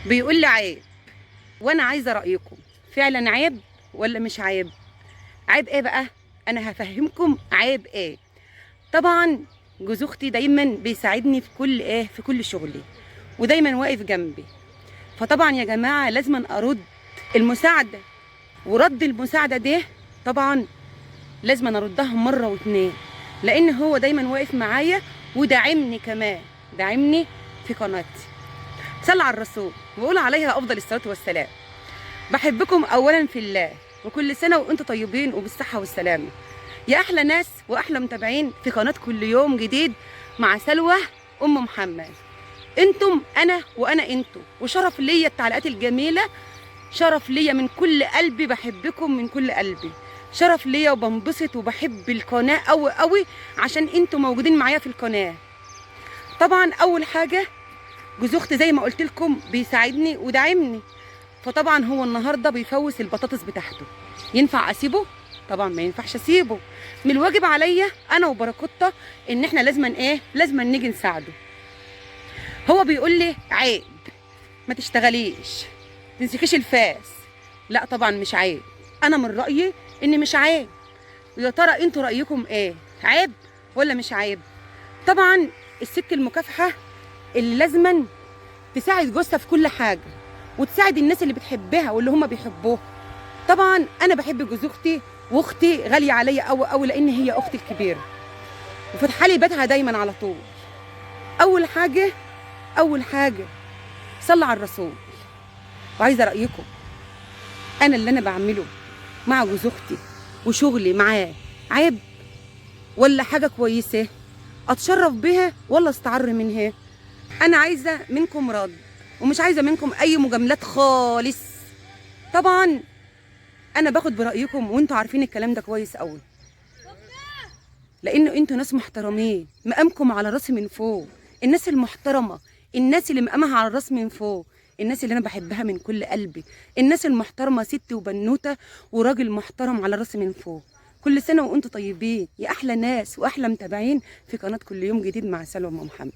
بيقول لي عيب، وانا عايزه رايكم. فعلا عيب ولا مش عيب؟ عيب ايه بقى؟ انا هفهمكم عيب ايه. طبعا جوز اختي دايما بيساعدني في كل شغلي، ودايما واقف جنبي. فطبعا يا جماعه لازم ارد المساعده، ورد المساعده ده طبعا لازم اردها مره واتنين، لان هو دايما واقف معايا وداعمني كمان، داعمني في قناتي. صلى على الرسول وقول عليها افضل الصلاه والسلام. بحبكم اولا في الله، وكل سنه وانتم طيبين وبالصحه والسلامه. يا احلى ناس واحلى متابعين في قناه كل يوم جديد مع سلوى ام محمد. انتم انا وانا انتم، وشرف ليا التعليقات الجميله، شرف ليا من كل قلبي، بحبكم من كل قلبي، شرف ليا وبنبسط وبحب القناه قوي قوي عشان انتم موجودين معايا في القناه. طبعا اول حاجه جوز اختي زي ما قلت لكم بيساعدني وداعمني، فطبعا هو النهارده بيفوز البطاطس بتاعته. ينفع اسيبه؟ طبعا ما ينفعش اسيبه. من الواجب عليا انا وبركوته ان احنا لازما نيجي نساعده. هو بيقول لي عيب ما تشتغليش، تمسكيش الفاس. لا طبعا مش عيب، انا من رايي ان مش عيب. يا ترى انتوا رايكم ايه؟ عيب ولا مش عيب؟ طبعا الست المكافحه اللي لازما تساعد جوزها في كل حاجه، وتساعد الناس اللي بتحبها واللي هم بيحبوها. طبعا انا بحب جوز اختي، واختي غاليه عليا قوي قوي لان هي اختي الكبيره، وفاتحه لي بيتها دايما على طول. اول حاجه صلى على الرسول. وعايزه رايكم، انا اللي انا بعمله مع جوز اختي وشغلي معاه عيب ولا حاجه كويسه اتشرف بها ولا استعر منها؟ انا عايزه منكم رد، ومش عايزه منكم اي مجاملات خالص. طبعا انا باخد برايكم وانتوا عارفين الكلام ده كويس قوي، لانه انتوا ناس محترمين، مقامكم على راسي من فوق. الناس المحترمه، الناس اللي مقامها على راسي من فوق، الناس اللي انا بحبها من كل قلبي، الناس المحترمه، ست وبنوته وراجل محترم على راسي من فوق. كل سنه وانتوا طيبين يا احلى ناس واحلى متابعين في قناه كل يوم جديد مع سلوى ام محمد.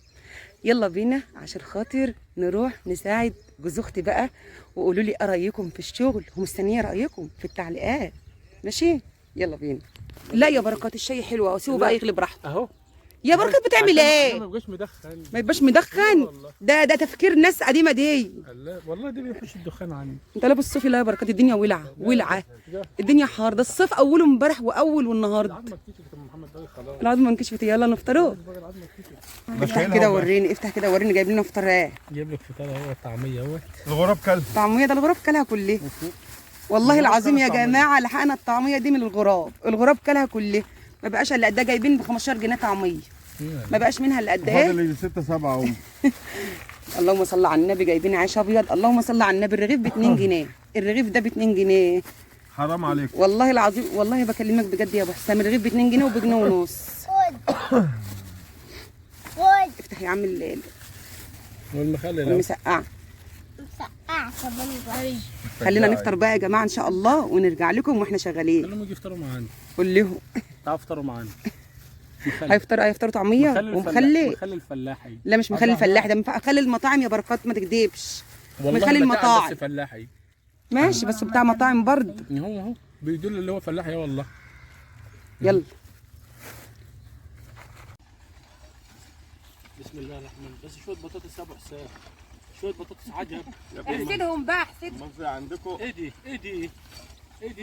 يلا بينا عشان خاطر نروح نساعد جوز اختي بقى، وقولوا لي رايكم في الشغل، ومستنيه رايكم في التعليقات. ماشي؟ يلا بينا. لا يا بركات الشاي حلوه، وسيبه بقى يغلي براحته. اهو يا بركات بتعمل ايه؟ ما يبقاش مدخن. ما يبقاش مدخن؟ والله. ده تفكير ناس قديمه دي. لا والله ده بيحوش الدخان عني. انت لابس صوفي؟ لا يا بركات الدنيا ولعه. الدنيا حار، ده الصيف اوله امبارح واول والنهارده. العظمه كتير يا محمد ده خلاص. العظمه انكشفت، يلا نفطروا. افتح كده وريني، افتح كده وريني جايب لنا فطار ايه؟ جايب لك فطار اهو، طعميه اهو. الغراب كلب. طعميه؟ ده الغراب كلها كلها. والله العظيم يا جماعه لحقنا الطعميه دي من الغراب كلها كلها. ما بقاش الا قد ده، جايبين ب 15 جنيه طعميه، ما بقاش منها الا قد ايه؟ فاضل 6 7 اهو. اللهم صل على النبي. جايبين عيش ابيض، اللهم صل على النبي. الرغيف ب 2 جنيه، الرغيف ده ب 2 جنيه. حرام عليك والله العظيم، والله بكلمك بجد يا ابو حسام، الرغيف ب 2 جنيه وبجنيه ونص. افتح يا عم والمخلل المسقعه. مسقعة كمان غريب. خلينا نفطر بقى يا جماعه ان شاء الله، ونرجع لكم واحنا شغالين. خليهم يجوا يفطروا معانا. قول لهم تعالوا افطروا معانا. هيفطروا طعميه ومخلي. مخلي الفلاحي. لا مش مخلي الفلاح، ده مخلي المطاعم يا بركات، ما تكدبش. والله مخلي المطاعم بس فلاحي. ماشي، بس بتاع مطاعم برضه. اهو بيدل اللي هو فلاحي والله. يلا بسم الله الرحمن الرحيم. بس شويه بطاطس يا ابو حسام، شويه بطاطس عجب. احسدهم بقى، احسدهم. ما في عندكم. ايه دي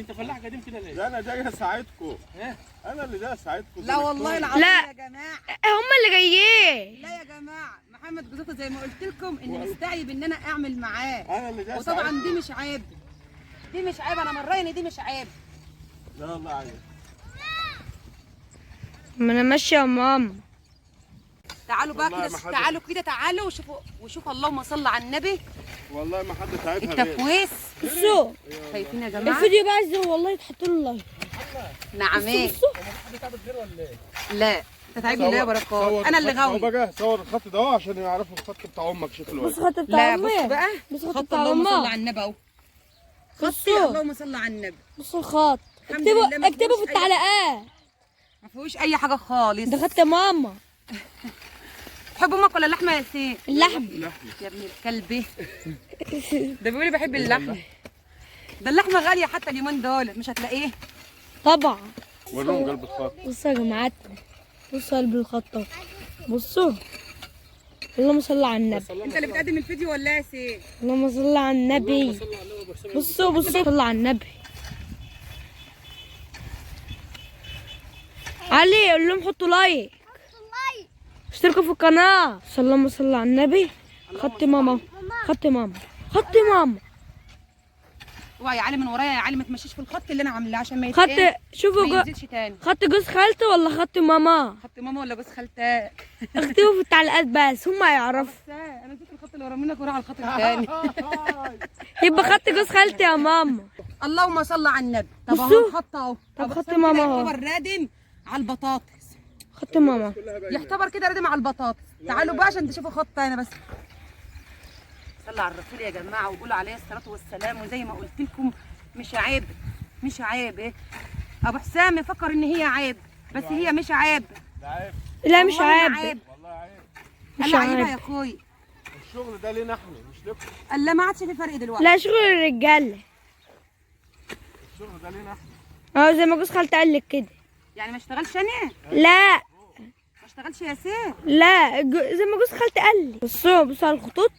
انت فلاح قديم كده ليه؟ ده انا جاي اساعدكم. ايه؟ انا اللي جاي اساعدكم. لا والله العظيم لا. يا جماعه، هم اللي جايين. لا يا جماعه، محمد جوزته زي ما قلت لكم ان مستعيب ان انا اعمل معاه، انا اللي جاي وطبعا اساعدكم. دي مش عيب، دي مش عيب، انا مريني دي مش عيب. لا والله عليك. ما انا ماشيه يا ماما. تعالوا بقى والله كده، ما حد- تعالوا وشوفوا اللهم صل على النبي والله ما حد ساعدها غير. التفويس. بصوا شايفين يا جماعه؟ الفيديو بقى عايز والله يتحط له لايك. نعم ايه؟ حد تعبت غير ولا ايه؟ لا تتعبني ليه يا بركات؟ انا اللي هو غاوي. بقى صور الخط ده عشان يعرفوا الخط بتاع امك شكله بص ايه. خط بتاع لا امي. بص بقى، بص خط خط بتاع اللهم صل امها. على النبي اهو. خطي بصوا. اللهم صل على النبي. بص الخط. الحمد لله ما اكتبوا فيهوش في التعليقات. ما فيهوش اي حاجه خالص. ده خط ماما. تحب امك ولا اللحمه يا ياسين؟ اللحم. يا ابن الكلب ده بيقول لي بحب اللحمه. ده اللحمه غاليه حتى اليومين دول مش هتلاقيه. طبعا. وريهم قلب الخط. بصوا يا جماعه، بصوا قلب الخط اهو. بصوا، اللهم صل على النبي. انت اللي بتقدم الفيديو ولا يا ياسين؟ اللهم صل على النبي. بصوا بصوا، صل على النبي. علي قول لهم حطوا لايك، اشتركوا في القناه. اللهم صل على النبي. خدت ماما، خدت ماما، خدت ماما. اوعى يا علي من ورايا يا علي، ما تمشيش في الخط اللي انا عاملاه عشان ما خدت، شوفوا ما ينزلش تاني. خدت جوز خالتي ولا خدت ماما؟ خدت ماما ولا جوز خالتك؟ اكتبوا في التعليقات بس هم هيعرفوا. بس انا نسيت الخط اللي ورا منك وراح على الخط الثاني. يبقى خدت جوز خالتي يا ماما. اللهم صل على النبي. طب اهو بصوا. الخط اهو. طب خدت حسام ماما كده اهو. يعتبر رادم على البطاطس. خدت ماما. يعتبر كده رادم على البطاطس. تعالوا بقى عشان تشوفوا خط انا بس. صلوا على الرسول يا جماعه وقولوا عليه الصلاه والسلام. وزي ما قلت لكم مش عيب، مش عيب. ايه ابو حسام يفكر ان هي عيب بس هي مش عيب. ده عيب. لا مش والله ما عيب. والله عيب. قال مش لي عيبها يا عيب. اخوي. الشغل ده لينا احنا مش لكم. قال لا ما عادش في فرق دلوقتي. لا شغل الرجاله. الشغل ده لينا احنا. اه زي ما جوز خالتي قال لك كده. يعني ما اشتغلش انا؟ لا ما اشتغلش يا ياسين؟ لا زي ما جوز خالتي قال لي. بصوا بصوا على الخطوط،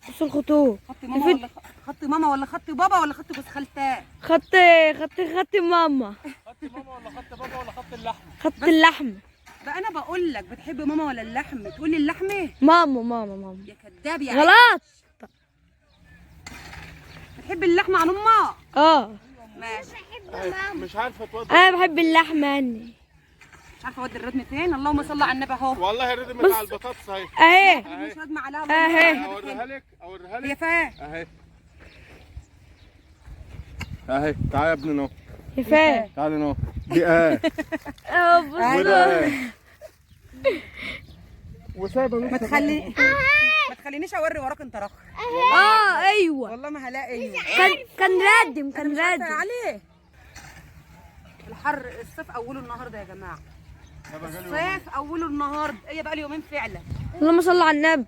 بصوا الخطوط. خط ماما ولا خط ماما ولا خط بابا ولا خط جوز خالتك؟ خدت ماما. خط ماما ولا خط بابا ولا خط اللحمه؟ خدت اللحم. بقى انا بقول لك بتحب ماما ولا اللحم تقول لي اللحمه؟ ماما ماما ماما. يا كداب يا غلط. بتحب اللحمه عن امها؟ اه ماشي. مش عارفه توضح. انا بحب اللحمه اني. مش عارفه اودي الردم فين. اللهم صل على النبي اهو. والله ردمت بص. على البطاطس اهي. اهي مش ردم عليها. اهي. اوريها لك اوريها هي لك فاهم. اهي. اهي تعالى يا ابني نو. كفايه. تعالى نو. دي اهي. اه بصوا. وده اهي. وسايبه ما تخلينيش اوري وراك انت رخ. اه ايوه والله ما هلاقي. ايوه كان رادم كان مش عارفة رادم. عليه. الحر الصيف اوله النهارده يا جماعه. الصيف اوله النهارده. هي بقى لي يومين فعلا. اللهم صل على النبي.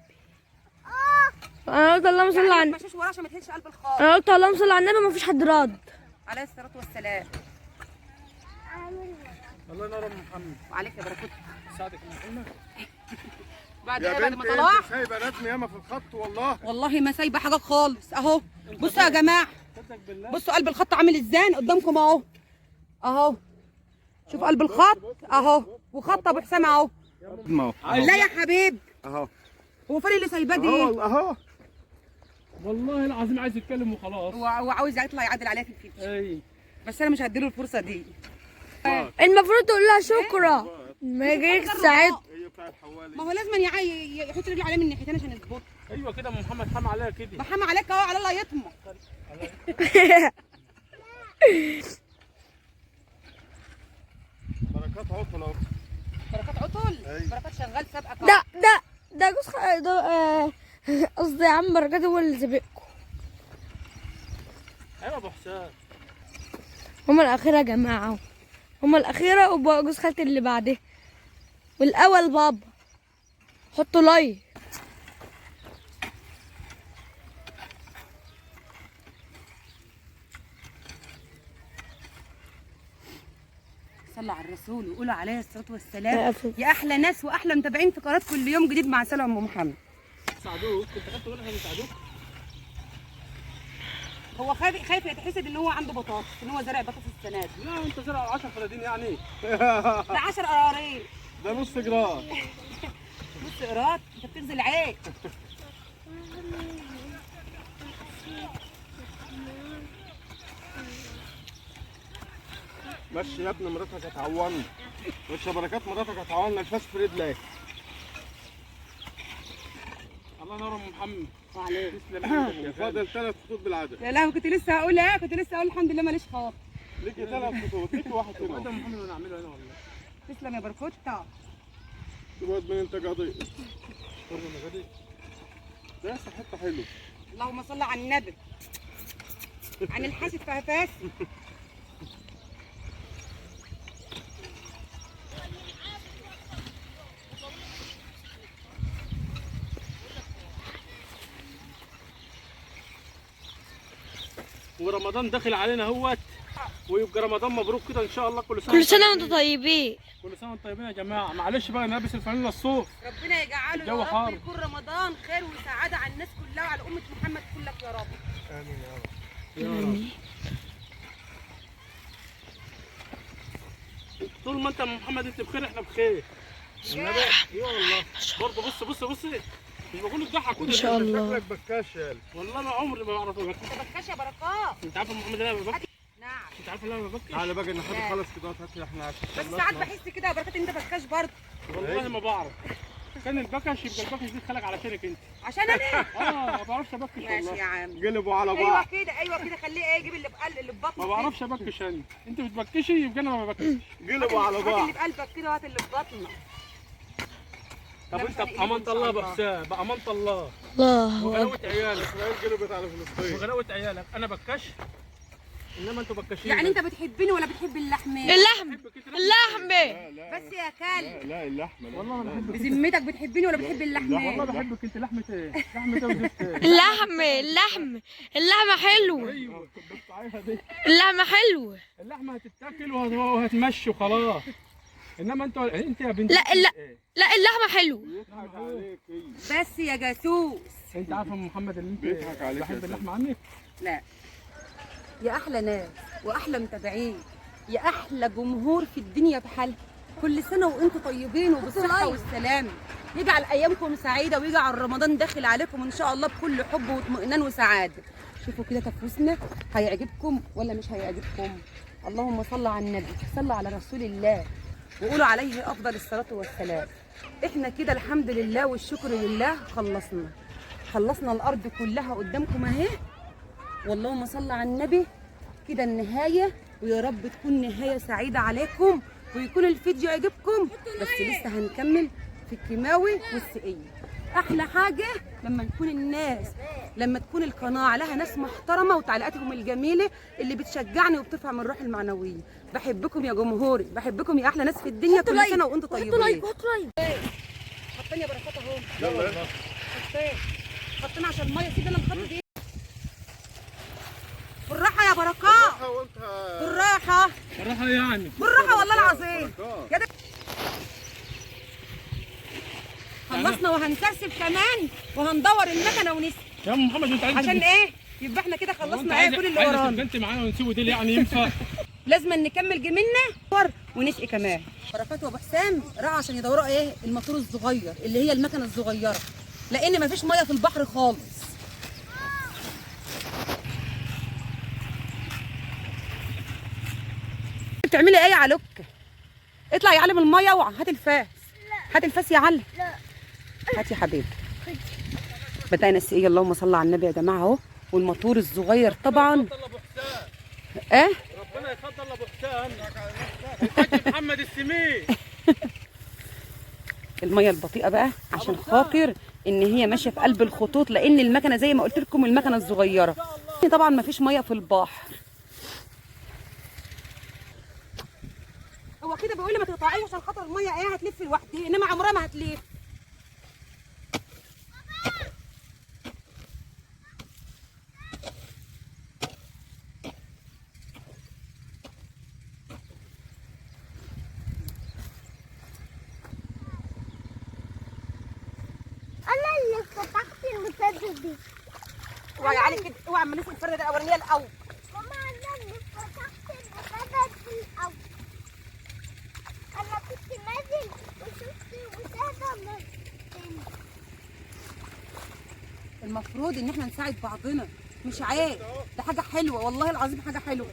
انا قلت اللهم صل على ما النبي. تمشيش وراه عشان ما تهلش قلب الخاطر. انا قلت اللهم صل على النبي مفيش حد راد. عليه الصلاه والسلام. الله ينور ام محمد. وعليك يا بركوت. ساعدك يا محمد. بعد يا ايه بعد بنت ما طلع؟ انت سايبه ردم ياما في الخط والله. والله ما سايبه حاجه خالص اهو. بصوا يا جماعه، صدق بالله. بصوا قلب الخط عامل ازاي قدامكم اهو. اهو شوف قلب الخط اهو. وخط ابو حسام اهو. ما هو لا يا حبيب، اهو هو فين اللي سايباه دي؟ اهو اهو. والله العظيم عايز يتكلم وخلاص. وعاوز يطلع يعدل عليها في الفيديو اي بس انا مش هديله الفرصه دي. المفروض تقول لها شكرا ما يجيك ساعات. هي بتاع الحوالي. ما هو لازم يحط رجله عليه من ناحيتين عشان يظبط. ايوه كده ام محمد حام عليها كده. بحام عليك اهو على الله يطمع. بركات عطل اهو. بركات عطل. أيوة. بركات شغال سابقك اهو. ده جوز قصدي يا عم بركات هو اللي سابقكم. ايوه ابو حسام. هما الأخيرة يا جماعة، هما الأخيرة وجوز خالتي اللي بعدها والأول بابا. حطوا لايك. صلوا على الرسول وقولوا عليه الصلاه والسلام. يا احلى ناس واحلى متابعين في قناه كل يوم جديد مع سلوى ام محمد. ساعدوك، كنت خدت بالك ان ساعدوك. هو خايف يتحسد ان هو عنده بطاطس، ان هو زرع بطاطس السنه دي. لا انت زرع 10 فدادين يعني. ده 10 قرارين. ده نص جرام. بص قرات انت بتنزل عيب. مشي يا ابني مراتك هتعورني. مشي يا بركات مراتك هتعورني. الفاس في رجلك. الله ينور ام محمد. وعليك. تسلم ايدك يا غالي. فاضل 3 خطوط بالعدد. يا لهوي كنت لسه هقول الحمد لله ماليش خاطر. ليكي 3 خطوط. ليكي واحد وانت هنا. ام محمد وانا اعمله هنا والله. تسلم يا بركوتة. تقعد من انت قاضي. برضه انا غادي. ده حته حلو. اللهم صل على النبي. عن الحاسد فهفاس. ورمضان داخل علينا اهوت، ويبقى رمضان مبروك كده ان شاء الله. كل سنه وانتم طيبين. كل سنه وانتم طيبين يا جماعه. معلش بقى نلبس الفانيلا الصوف. ربنا يجعله الجو يا حار. رب يكون رمضان خير وسعاده على الناس كلها وعلى امه محمد كلك يا رب. امين يا رب. يا رب. طول ما انت يا محمد انت بخير احنا بخير. النبي اي والله. برضه بص مش بقول لك ضحك ان شاء الله. شكلك بكاش يا قلبي. والله انا عمري ما بعرف ابكي. انت بكاش يا بركات. انت عارف يا محمد انا ببكي؟ نعم. انت عارف ان انا ما ببكيش؟ تعالى بقى نحط خلص كده هات احنا بس ساعات بحس كده يا بركات ان انت بكاش برضه. والله ما بعرف. كان البكش يبقى البكش دي اتخلق على شرك انت. عشان انا ما بعرفش ابكش ماشي والله. يا عم. قلبوا على ايوه بعض. كده ايوه كده خليه ايه يجيب اللي بقلب اللي في بطنك. ما بعرفش ابكش انا. انت بتبكشي يبقى انا ما ببكش. قلبوا على هات بعض. اللي في قلبك كده وهات اللي في بطنك. طب لا، انت مش هنقلب بأمانة إن شاء الله الله. بحساب بأمانة الله الله وغلاوة عيالك اسماعيل قلبت على فلسطين. وغلاوة عيالك أنا بكش انما انتوا بكاشين. يعني انت بتحبني ولا بتحب اللحمه؟ اللحم اللحمه. لا لا بس يا كلب لا اللحمه لا. والله ما بحبك. بذمتك بتحبني ولا بتحب والله اللحمه؟ بحبك انت. لحمة ايه؟ لحمة ايه وزفت ايه؟ اللحمه حلوه. ايوه كنت عايزها دي. اللحمه حلوه. اللحمة هتتاكل وهتمشي وخلاص. انما انت يا بنت لا إيه؟ لا اللحمه حلوه. بيضحك عليك إيه. بس يا جاسوس. انت عارفه يا محمد ان انت بيضحك عليك يا بحب سيدي. اللحمة عنك. لا يا احلى ناس واحلى متابعين يا احلى جمهور في الدنيا بحالها. كل سنه وانتم طيبين وبالصحه والسلامه. يجعل ايامكم سعيده ويجعل رمضان داخل عليكم ان شاء الله بكل حب واطمئنان وسعاده. شوفوا كده تفوسنا هيعجبكم ولا مش هيعجبكم؟ اللهم صل على النبي، صلوا على رسول الله وقولوا عليه افضل الصلاه والسلام. احنا كده الحمد لله والشكر لله خلصنا الارض كلها قدامكم اهي. واللهم صل على النبي. كده النهايه ويا رب تكون نهايه سعيده عليكم ويكون الفيديو يعجبكم. بس لسه هنكمل في الكيماوي والسقيه. احلى حاجه لما تكون القناه عليها ناس محترمه وتعليقاتهم الجميله اللي بتشجعني وبترفع من الروح المعنويه. بحبكم يا جمهوري، بحبكم يا احلى ناس في الدنيا. كل سنه وانتم طيبين. حطيني يا بركات اهو. يلا حطينا عشان الميه. سيب انا الخط دي بالراحه يا بركات. وانت بالراحه صراحة يعني بالراحه والله العظيم. بركات. يا ده خلصنا وهنسرسب كمان وهندور المكنه ونسقي. يا ام محمد انت عايز عشان ايه؟ يبقى احنا كده خلصنا ايه كل اللي ورانا. انت معانا ونسيبه دي يعني ينفع؟ لازم نكمل جميلنا ونسقي كمان. بركات وابو حسام راحوا عشان يدوروا ايه الموتور الصغير اللي هي المكنه الصغيره، لان مفيش ميه في البحر خالص. بتعملي ايه يا علوك؟ اطلع يا علم الميه اوعى. هات الفاس. هات الفاس يا علم. هات يا حبيبي. بدأنا السقيه. اللهم صل على النبي يا جماعه اهو. والموتور الصغير طبعا ايه. ربنا يفضل ابو حسام الحاج محمد السمين. الميه البطيئه بقى عشان خاطر ان هي ماشيه في قلب الخطوط، لان المكنه زي ما قلت لكم المكنه الصغيره طبعا ما فيش ميه في البحر. هو كده بيقول لي ما تقطعيش عشان خاطر الميه ايه هتلف لوحدها، انما عمرها ما هتلف. انا اللي فتحت المسدس دي. اوعي يا علي كده، اوعي اما نسقي الفرده الاولانيه الاول. ماما انا اللي فتحت المسدس دي الاول. انا كنت نازل وشفت مسدس. المفروض ان احنا نساعد بعضنا، مش عيب. ده حاجه حلوه والله العظيم، حاجه حلوه.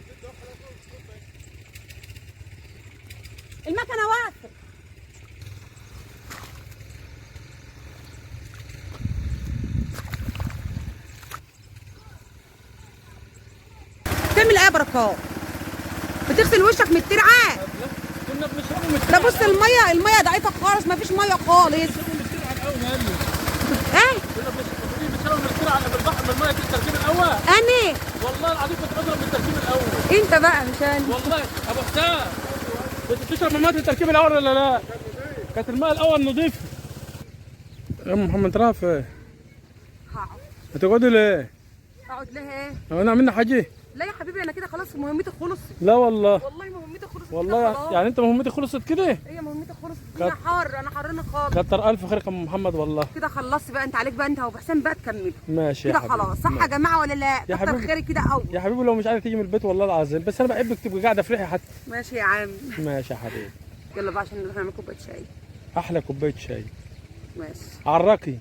المكنه واقفه. بتعمل ايه يا بركات؟ بتغسل وشك من الترعه؟ كنا بنشربه من ده بص الميه ضعيفه خالص، مفيش ميه خالص. الترعه الاول يا ابني. ايه؟ كنا بنشربه من الترعه اللي في البحر من الميه التركيب الاول. انا والله العظيم كنت بضرب من التركيب الاول. انت بقى مش انا. والله ابو حسام كنت بتشرب من ميه التركيب الاول ولا لا؟ كانت الماء الاول نظيفه. يا ام محمد رافع هقعد. هتقعدي ليه؟ اقعد ليه ايه؟ انا عملنا حاجه؟ لا يا حبيبي انا كده خلاص مهمتي خلصت. لا والله. والله مهمتي خلصت كده والله خلاص. يعني انت مهمتك خلصت كده؟ هي مهمتي خلصت كده. حار انا حرانه خالص. كتر الف خيرك يا ام محمد والله. كده خلصت بقى. انت عليك بقى انت وابو حسين بقى تكملوا ماشي يا كده حبيبي. خلاص. صح يا جماعه ولا لا؟ يا كتر حبيبي. خيري كده قوي. يا حبيبي لو مش عايزه تيجي من البيت والله العظيم، بس انا بحبك تبقى قاعده في ريحه حتى. ماشي يا عم. ماشي يا حبيبي. يلا بقى عشان نروح نعمل كوبايه شاي. احلى كوبايه شاي ماشي. عراقي.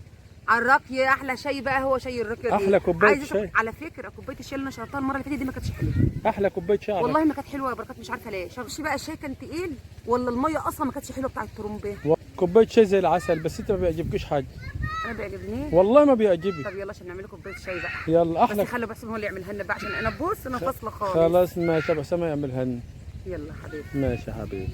الراقي احلى شاي بقى هو شاي الراقي. أحلى كوباية عايزة شاي. على فكره كوبايه الشاي اللي انا شربتها المره اللي فاتت دي ما كانتش حلوه. احلى كوبايه شاي عراقي. والله ما كانت حلوه يا بركات. مش عارفه ليه. شربتي بقى الشاي كان تقيل ولا الميه اصلا ما كانتش حلوه بتاعت الترمبه؟ كوبايه شاي زي العسل، بس انت ما بيعجبكش حاجه. انا بيعجبني. والله ما بيعجبك. طب يلا عشان نعمل كوبايه شاي بقى. يلا بس احلى. خلوا بحسن هو اللي يعملها لنا بقى عشان انا بص انا فاصله خالص. خلاص ماشي يا ابو حسام يعملها لنا. يلا حبيبي. ماشي يا حبيبي.